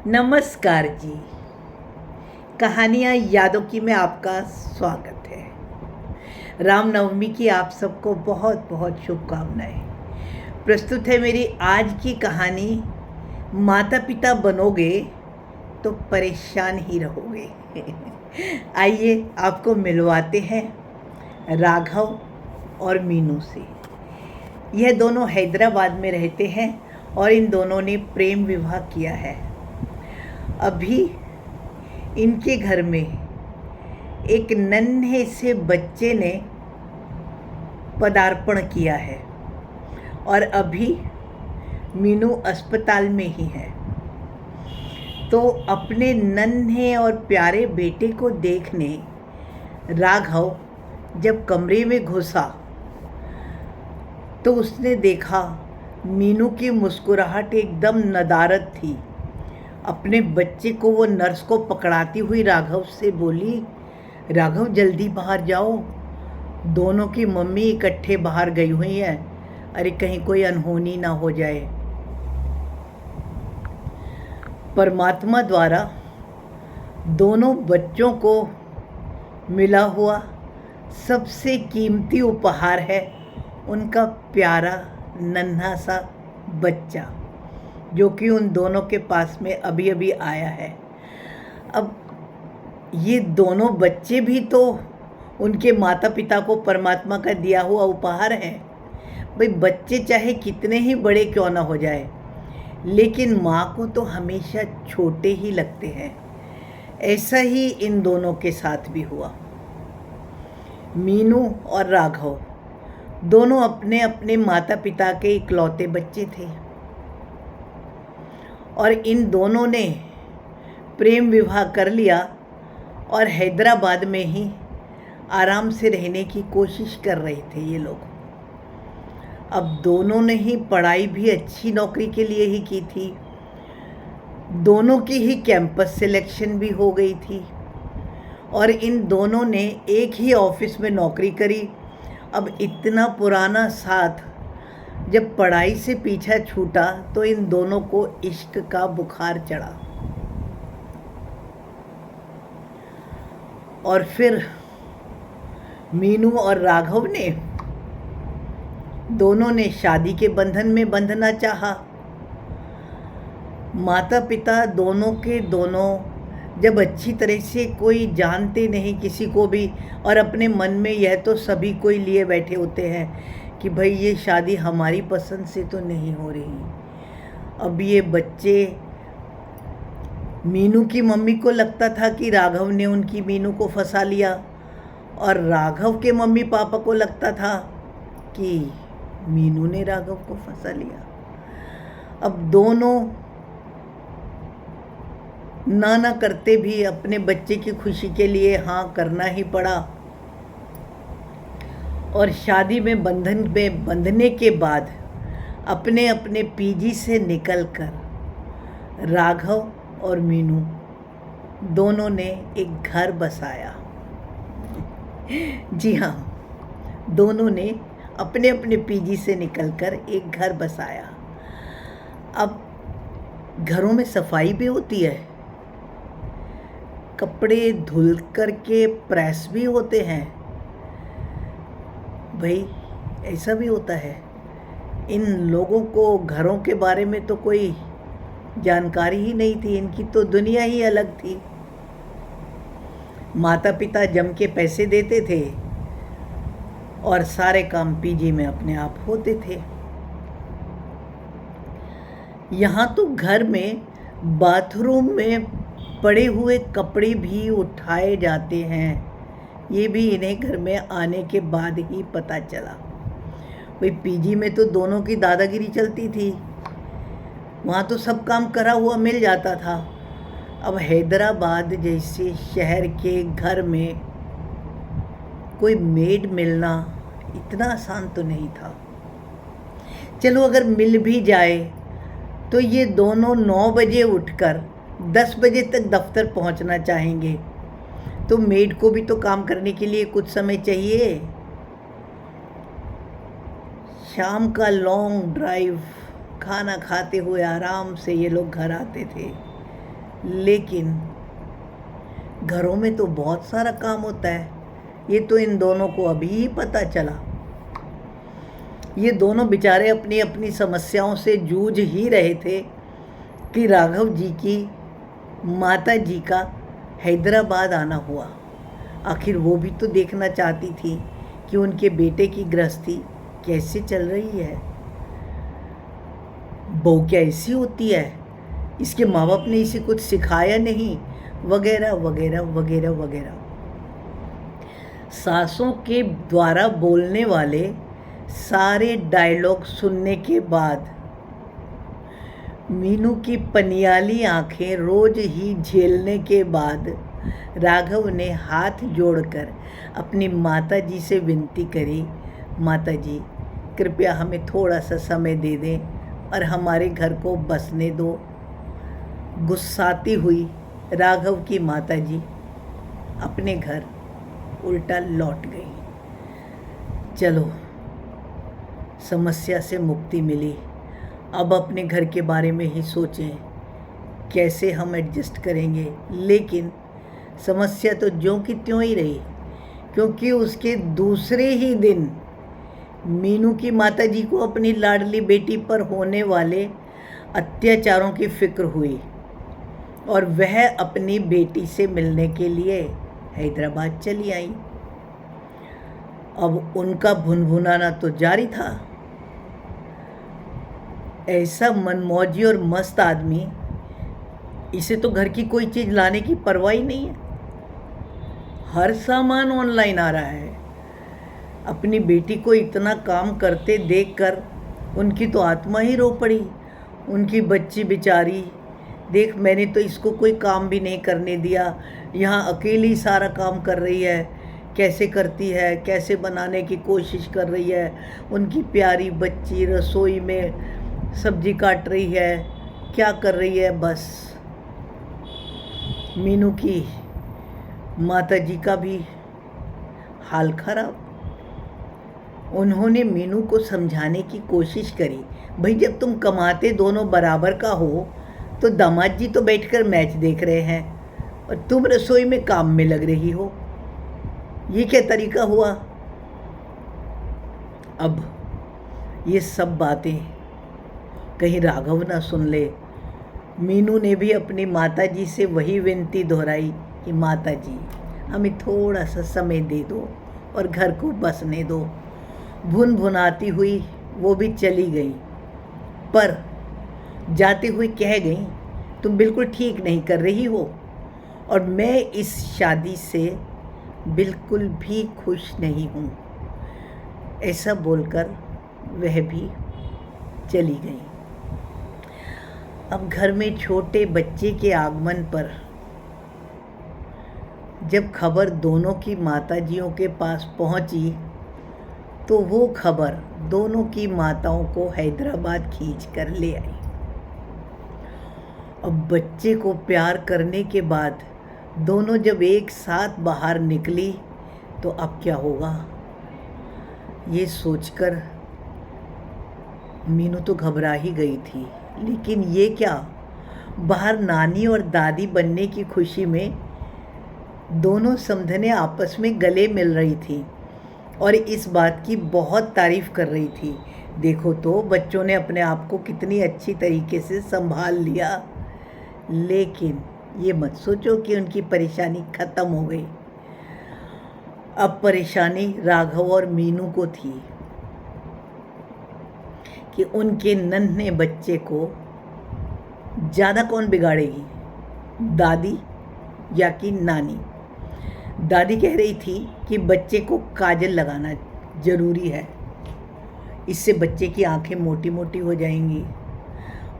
नमस्कार जी। कहानियाँ यादों की में आपका स्वागत है। रामनवमी की आप सबको बहुत बहुत शुभकामनाएं। प्रस्तुत है मेरी आज की कहानी, माता पिता बनोगे तो परेशान ही रहोगे। आइए आपको मिलवाते हैं राघव और मीनू से। यह दोनों हैदराबाद में रहते हैं और इन दोनों ने प्रेम विवाह किया है। अभी इनके घर में एक नन्हे से बच्चे ने पदार्पण किया है और अभी मीनू अस्पताल में ही है। तो अपने नन्हे और प्यारे बेटे को देखने राघव जब कमरे में घुसा तो उसने देखा मीनू की मुस्कुराहट एकदम नदारद थी। अपने बच्चे को वो नर्स को पकड़ाती हुई राघव से बोली, राघव जल्दी बाहर जाओ, दोनों की मम्मी इकट्ठे बाहर गई हुई है, अरे कहीं कोई अनहोनी ना हो जाए। परमात्मा द्वारा दोनों बच्चों को मिला हुआ सबसे कीमती उपहार है उनका प्यारा नन्हा सा बच्चा, जो कि उन दोनों के पास में अभी अभी आया है। अब ये दोनों बच्चे भी तो उनके माता पिता को परमात्मा का दिया हुआ उपहार है। भाई बच्चे चाहे कितने ही बड़े क्यों ना हो जाए, लेकिन माँ को तो हमेशा छोटे ही लगते हैं। ऐसा ही इन दोनों के साथ भी हुआ। मीनू और राघव दोनों अपने अपने माता पिता के इकलौते बच्चे थे और इन दोनों ने प्रेम विवाह कर लिया और हैदराबाद में ही आराम से रहने की कोशिश कर रहे थे ये लोग। अब दोनों ने ही पढ़ाई भी अच्छी नौकरी के लिए ही की थी, दोनों की ही कैंपस सिलेक्शन भी हो गई थी और इन दोनों ने एक ही ऑफिस में नौकरी करी। अब इतना पुराना साथ जब पढ़ाई से पीछा छूटा तो इन दोनों को इश्क का बुखार चढ़ा और फिर मीनू और राघव ने दोनों ने शादी के बंधन में बंधना चाहा। माता पिता दोनों के दोनों जब अच्छी तरह से कोई जानते नहीं किसी को भी, और अपने मन में यह तो सभी कोई लिए बैठे होते हैं कि भाई ये शादी हमारी पसंद से तो नहीं हो रही। अब ये बच्चे, मीनू की मम्मी को लगता था कि राघव ने उनकी मीनू को फंसा लिया और राघव के मम्मी पापा को लगता था कि मीनू ने राघव को फंसा लिया। अब दोनों ना करते भी अपने बच्चे की खुशी के लिए हाँ करना ही पड़ा और शादी में बंधने के बाद अपने अपने पीजी से निकलकर राघव और मीनू दोनों ने एक घर बसाया। जी हाँ, दोनों ने अपने अपने पीजी से निकलकर एक घर बसाया। अब घरों में सफाई भी होती है, कपड़े धुल करके प्रेस भी होते हैं, भाई ऐसा भी होता है। इन लोगों को घरों के बारे में तो कोई जानकारी ही नहीं थी, इनकी तो दुनिया ही अलग थी। माता पिता जम के पैसे देते थे और सारे काम पीजी में अपने आप होते थे। यहाँ तो घर में बाथरूम में पड़े हुए कपड़े भी उठाए जाते हैं, ये भी इन्हें घर में आने के बाद ही पता चला। भाई पीजी में तो दोनों की दादागिरी चलती थी, वहाँ तो सब काम करा हुआ मिल जाता था। अब हैदराबाद जैसे शहर के घर में कोई मेड मिलना इतना आसान तो नहीं था। चलो अगर मिल भी जाए तो ये दोनों 9 बजे उठकर 10 बजे तक दफ्तर पहुंचना चाहेंगे, तो मेड को भी तो काम करने के लिए कुछ समय चाहिए। शाम का लॉन्ग ड्राइव खाना खाते हुए आराम से ये लोग घर आते थे। लेकिन घरों में तो बहुत सारा काम होता है। ये तो इन दोनों को अभी ही पता चला। ये दोनों बेचारे अपनी अपनी समस्याओं से जूझ ही रहे थे कि राघव जी की माता जी का हैदराबाद आना हुआ। आखिर वो भी तो देखना चाहती थी कि उनके बेटे की गृहस्थी कैसे चल रही है। बहू क्या ऐसी होती है, इसके माँ बाप ने इसे कुछ सिखाया नहीं, वगैरह वगैरह वगैरह वगैरह। सासों के द्वारा बोलने वाले सारे डायलॉग सुनने के बाद मीनू की पनियाली आंखें रोज ही झेलने के बाद राघव ने हाथ जोड़कर अपनी माता जी से विनती करी, माता जी कृपया हमें थोड़ा सा समय दे दें और हमारे घर को बसने दो। गुस्साती हुई राघव की माता जी अपने घर उल्टा लौट गई। चलो, समस्या से मुक्ति मिली। अब अपने घर के बारे में ही सोचें, कैसे हम एडजस्ट करेंगे। लेकिन समस्या तो ज्यों की त्यों ही रही, क्योंकि उसके दूसरे ही दिन मीनू की माताजी को अपनी लाडली बेटी पर होने वाले अत्याचारों की फिक्र हुई और वह अपनी बेटी से मिलने के लिए हैदराबाद चली आई। अब उनका भुनभुनाना तो जारी था। ऐसा मनमौजी और मस्त आदमी, इसे तो घर की कोई चीज़ लाने की परवाह ही नहीं है। हर सामान ऑनलाइन आ रहा है। अपनी बेटी को इतना काम करते देखकर उनकी तो आत्मा ही रो पड़ी। उनकी बच्ची बेचारी, देख मैंने तो इसको कोई काम भी नहीं करने दिया, यहाँ अकेली सारा काम कर रही है। कैसे करती है, कैसे बनाने की कोशिश कर रही है। उनकी प्यारी बच्ची रसोई में सब्जी काट रही है, क्या कर रही है। बस मीनू की माता जी का भी हाल खराब। उन्होंने मीनू को समझाने की कोशिश करी, भाई जब तुम कमाते दोनों बराबर का हो तो दामाद जी तो बैठकर मैच देख रहे हैं और तुम रसोई में काम में लग रही हो। ये क्या तरीका हुआ। अब ये सब बातें कहीं राघव ना सुन ले। मीनू ने भी अपनी माता जी से वही विनती दोहराई कि माता जी हमें थोड़ा सा समय दे दो और घर को बसने दो। भुन भुनाती हुई वो भी चली गई, पर जाते हुए कह गई, तुम बिल्कुल ठीक नहीं कर रही हो और मैं इस शादी से बिल्कुल भी खुश नहीं हूँ। ऐसा बोलकर वह भी चली गई। अब घर में छोटे बच्चे के आगमन पर जब खबर दोनों की माताजियों के पास पहुंची तो वो खबर दोनों की माताओं को हैदराबाद खींच कर ले आई। अब बच्चे को प्यार करने के बाद दोनों जब एक साथ बाहर निकली तो अब क्या होगा, ये सोचकर मीनू तो घबरा ही गई थी। लेकिन ये क्या, बाहर नानी और दादी बनने की खुशी में दोनों समधने आपस में गले मिल रही थी और इस बात की बहुत तारीफ कर रही थी। देखो तो बच्चों ने अपने आप को कितनी अच्छी तरीके से संभाल लिया। लेकिन ये मत सोचो कि उनकी परेशानी ख़त्म हो गई। अब परेशानी राघव और मीनू को थी कि उनके नन्हे बच्चे को ज़्यादा कौन बिगाड़ेगी, दादी या कि नानी। दादी कह रही थी कि बच्चे को काजल लगाना ज़रूरी है, इससे बच्चे की आंखें मोटी मोटी हो जाएंगी।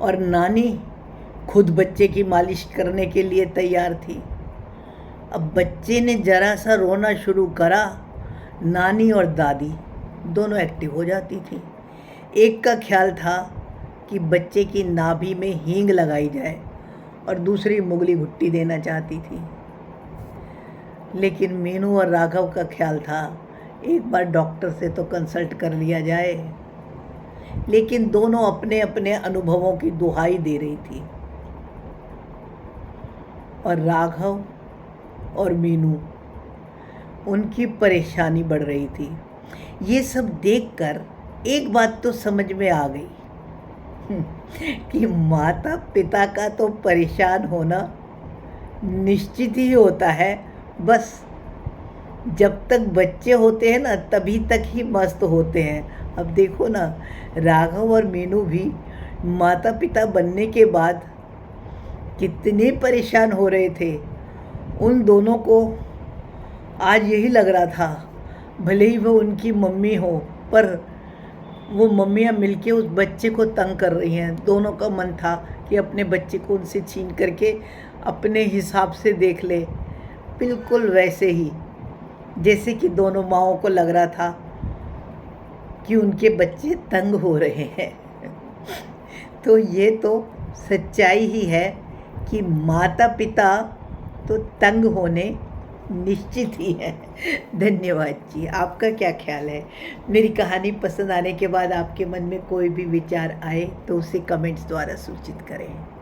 और नानी खुद बच्चे की मालिश करने के लिए तैयार थी। अब बच्चे ने ज़रा सा रोना शुरू करा, नानी और दादी दोनों एक्टिव हो जाती थी। एक का ख्याल था कि बच्चे की नाभि में हींग लगाई जाए और दूसरी मुगली घुट्टी देना चाहती थी। लेकिन मीनू और राघव का ख्याल था एक बार डॉक्टर से तो कंसल्ट कर लिया जाए। लेकिन दोनों अपने अपने अनुभवों की दुहाई दे रही थी। और राघव और मीनू, उनकी परेशानी बढ़ रही थी। ये सब देखकर एक बात तो समझ में आ गई कि माता पिता का तो परेशान होना निश्चित ही होता है। बस जब तक बच्चे होते हैं ना तभी तक ही मस्त होते हैं। अब देखो ना, राघव और मीनू भी माता पिता बनने के बाद कितने परेशान हो रहे थे। उन दोनों को आज यही लग रहा था, भले ही वो उनकी मम्मी हो, पर वो मम्मियाँ मिलके उस बच्चे को तंग कर रही हैं। दोनों का मन था कि अपने बच्चे को उनसे छीन करके अपने हिसाब से देख ले, बिल्कुल वैसे ही जैसे कि दोनों माँओं को लग रहा था कि उनके बच्चे तंग हो रहे हैं। तो ये तो सच्चाई ही है कि माता पिता तो तंग होने निश्चित ही है। धन्यवाद जी। आपका क्या ख्याल है? मेरी कहानी पसंद आने के बाद आपके मन में कोई भी विचार आए तो उसे कमेंट्स द्वारा सूचित करें।